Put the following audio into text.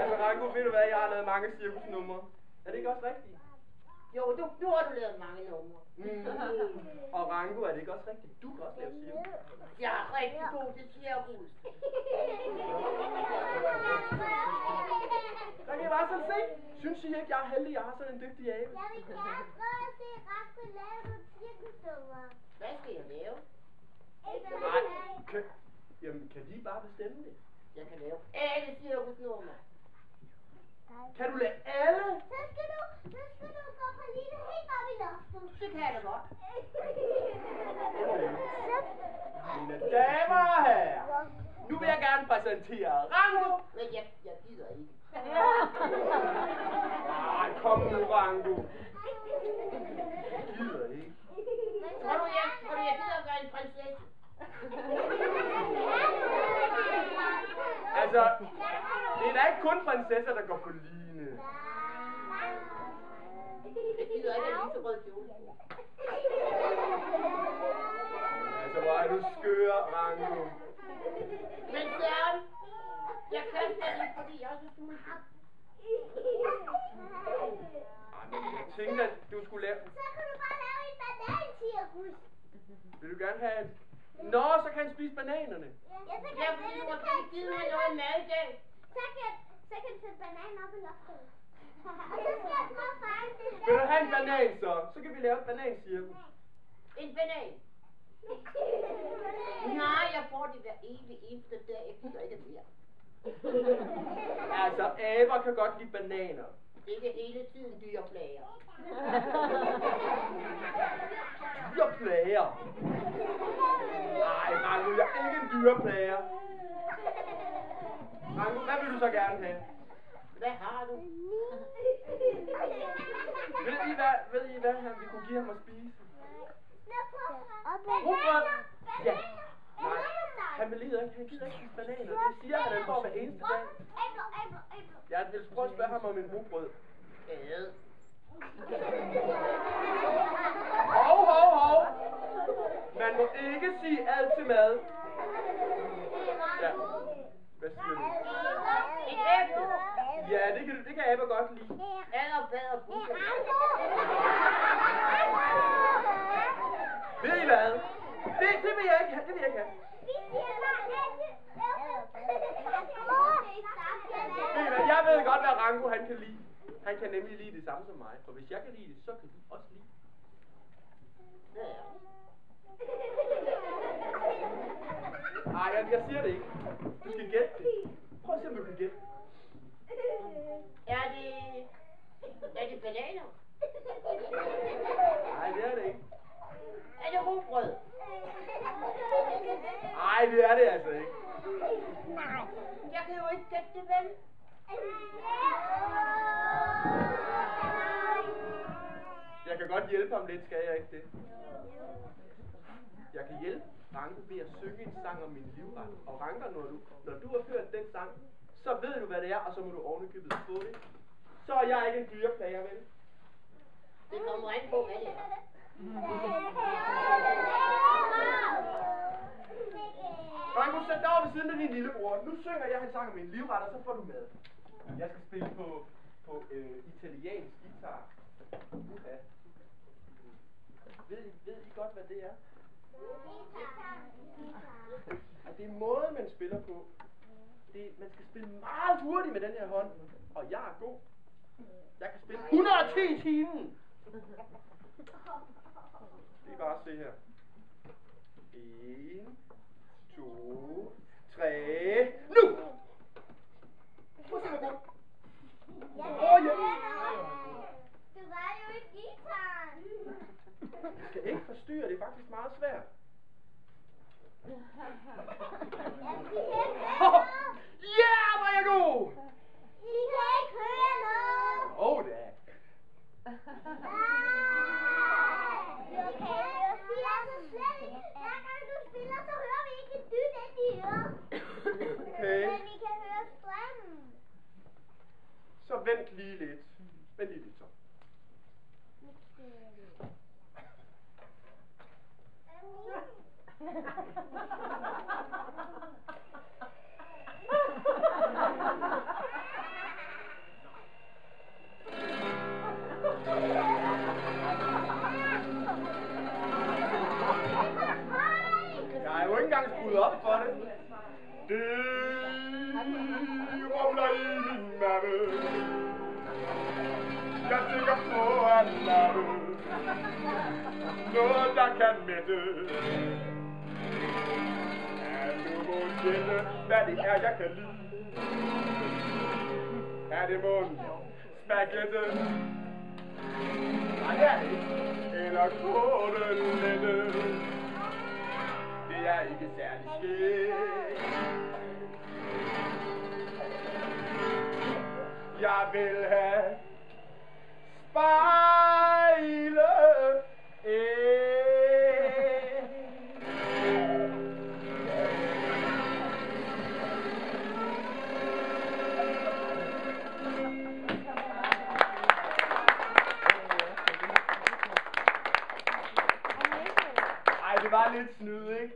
Altså Rango, ved du hvad, jeg har lavet mange cirkusnumre. Er det ikke også rigtigt? Jo, nu har du lavet mange numre. Og Rango, er det ikke også rigtigt? Du kan også lave cirkus. Jeg er rigtig god til cirkus. Så kan I bare sådan se. Synes I ikke, jeg er heldig, jeg har sådan en dygtig abe? Jeg vil gerne prøve at se Rasmus lave nogle cirkusnumre. Hvad skal jeg lave? Nej, jamen kan de bare bestemme det? Jeg kan lave alle cirkusnumre. Kan du lave alle? Så skal du gå på lige helt op i loftet. Det kan jeg da godt. Mine damer og herrer, nu vil jeg gerne præsentere Rango. Men jeg gider ikke. Nej, kom nu Rango. Jeg gider ikke. Tror du, jeg gider at være en prinsesse? Altså, det er da ikke kun prinsesser, der går på line. Jeg gider ikke en lyserød kjole. Altså, hvor er du skør, Rango. Men Søren, jeg kan slet ikke, fordi jeg er så sulten. Jeg tænkte, at du skulle lave... Så kan du bare lave en banancirkus. Vil du gerne have et... Nå, så kan han spise bananerne. Ja, så Ja, fordi du måske ikke gider have noget mad i dag. Så kan du sætte bananen op i loftet. Og så skal jeg prøve at fange det. Vil du have en banan så? Så kan vi lave et banancirkus. En banan. Nej, jeg får det hver evig eneste dag. Jeg gider ikke mere. Altså, aber kan godt lide bananer. Ikke hele tiden dyreplager. Dyreplager? Nej, Rango, jeg er ikke en dyreplager. Rango, hvad vil du så gerne have? Hvad har du? Ved I hvad vi kunne give ham at spise? Rugbrød. Ja. Nej, han vil ikke. Han gider ikke spise bananer. Det siger han får hver eneste dag. Jeg vil prøve at spørge ham om en rugbrød. Hov. Man må ikke sige alt til mad. Ja. Hvad siger du? Et æble. Ja, det kan aber godt lide. Adder, bader, bukker. Ved I hvad? Det vil jeg ikke have. Det vil jeg ikke have. Ved I hvad? Jeg ved godt, hvad Rango han kan lide. Han kan nemlig lide det samme som mig. For hvis jeg kan lide det, så kan du også lide det. Nej, jeg siger det ikke. Du skal gætte det. Prøv at se, om du kan gætte. Er det bananer? Nej, det er det ikke. Er det rugbrød? Nej, det er det altså ikke. Jeg kan jo ikke gætte det, vel? Jeg kan godt hjælpe ham lidt, skal jeg ikke det? Jeg kan hjælpe Rango ved at synge en sang om min livret. Og Rango, når du har hørt den sang, så ved du, hvad det er, og så må du ovenikøbet få det. Så er jeg ikke en dyreplager, vel? Det kommer an på, hvad det er. Rango, sæt dig over ved siden af din lillebror. Nu synger jeg en sang om min livret, og så får du med. Jeg skal spille på italiensk guitar. Ja. Ved I godt, hvad det er? Og det er måden, man spiller på. Man skal spille meget hurtigt med den her hånd. Og jeg er god. Jeg kan spille 110 i timen. Det er bare at se her. 1, 2, 3, nu! Prøv at se, hvor god. Ja. Du var jo ikke guitaren. Jeg skal ikke forstyrre, det er faktisk meget svært. Ja, hvor er jeg god! I kan ikke høre noget. Da. Vi er så slet ikke. Hver gang du spiller, så hører vi ikke et dyt ind i øret. Okay. Men vi kan høre strømmen. Så vent lige lidt. Vent lige lidt så. lappe. Jeg tænker på at lappe. Noget der kan mætte. Er du må gætte, hvad det er jeg kan lide. Er det mund, spaghetti? Nej, det er det ikke. Eller kotelette. Det er ikke særlig skægt. Jeg vil have spejle. Ej, det var lidt snyd, ikke?